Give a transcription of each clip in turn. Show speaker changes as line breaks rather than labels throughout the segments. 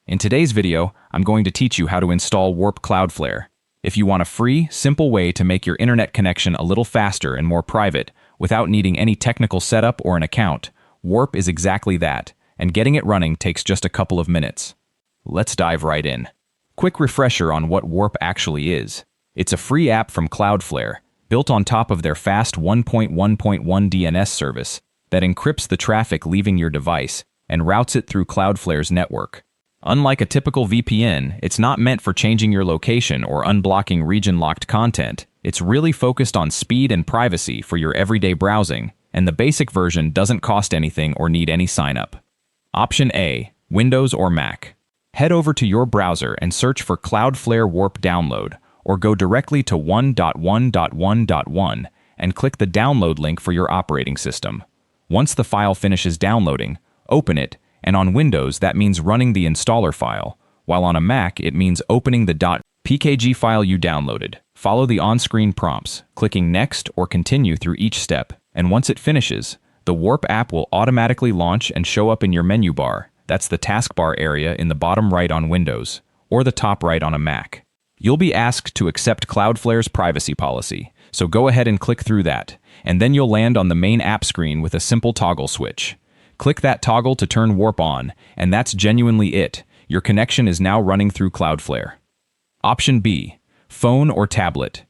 In today's video, I'm going to teach you how to install WARP Cloudflare. If you want a free, simple way to make your internet connection a little faster and more private without needing any technical setup or an account, WARP is exactly that, and getting it running takes just a couple of minutes. Let's dive right in. Quick refresher on what WARP actually is. It's a free app from Cloudflare, built on top of their fast 1.1.1 DNS service that encrypts the traffic leaving your device and routes it through Cloudflare's network. Unlike a typical VPN, it's not meant for changing your location or unblocking region-locked content. It's really focused on speed and privacy for your everyday browsing, and the basic version doesn't cost anything or need any sign-up. Option A, Windows or Mac. Head over to your browser and search for Cloudflare WARP Download, or go directly to 1.1.1.1 and click the download link for your operating system. Once the file finishes downloading, open it, and on Windows that means running the installer file, while on a Mac it means opening the .pkg file you downloaded. Follow the on-screen prompts, clicking Next or Continue through each step, and once it finishes, the WARP app will automatically launch and show up in your menu bar. That's the taskbar area in the bottom right on Windows, or the top right on a Mac. You'll be asked to accept Cloudflare's privacy policy, so go ahead and click through that, and then you'll land on the main app screen with a simple toggle switch. Click that toggle to turn WARP on, and that's genuinely it. Your connection is now running through Cloudflare. Option B, phone or tablet.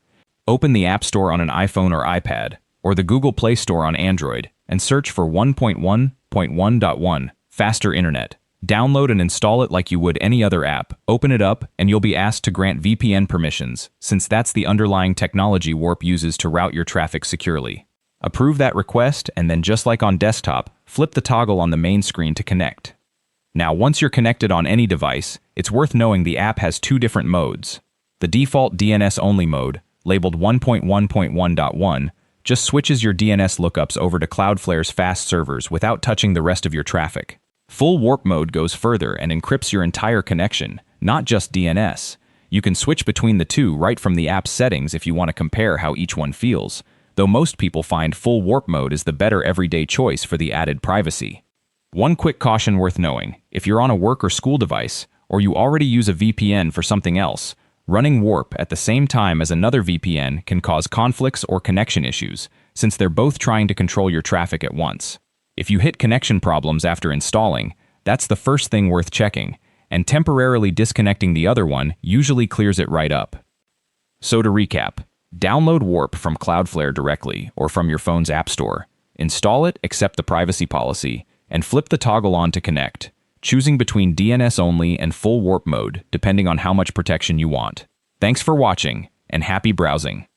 Open the App Store on an iPhone or iPad, or the Google Play Store on Android, and search for 1.1.1.1, faster internet. Download and install it like you would any other app. Open it up, and you'll be asked to grant VPN permissions, since that's the underlying technology WARP uses to route your traffic securely. Approve that request, and then just like on desktop, flip the toggle on the main screen to connect. Now, once you're connected on any device, it's worth knowing the app has two different modes. The default DNS-only mode, labeled 1.1.1.1, just switches your DNS lookups over to Cloudflare's fast servers without touching the rest of your traffic. Full WARP mode goes further and encrypts your entire connection, not just DNS. You can switch between the two right from the app's settings if you want to compare how each one feels, though most people find full WARP mode is the better everyday choice for the added privacy. One quick caution worth knowing: if you're on a work or school device, or you already use a VPN for something else, running WARP at the same time as another VPN can cause conflicts or connection issues, since they're both trying to control your traffic at once. If you hit connection problems after installing, that's the first thing worth checking, and temporarily disconnecting the other one usually clears it right up. So to recap, download WARP from Cloudflare directly or from your phone's app store. Install it, accept the privacy policy, and flip the toggle on to connect, choosing between DNS only and full WARP mode depending on how much protection you want. Thanks for watching, and happy browsing.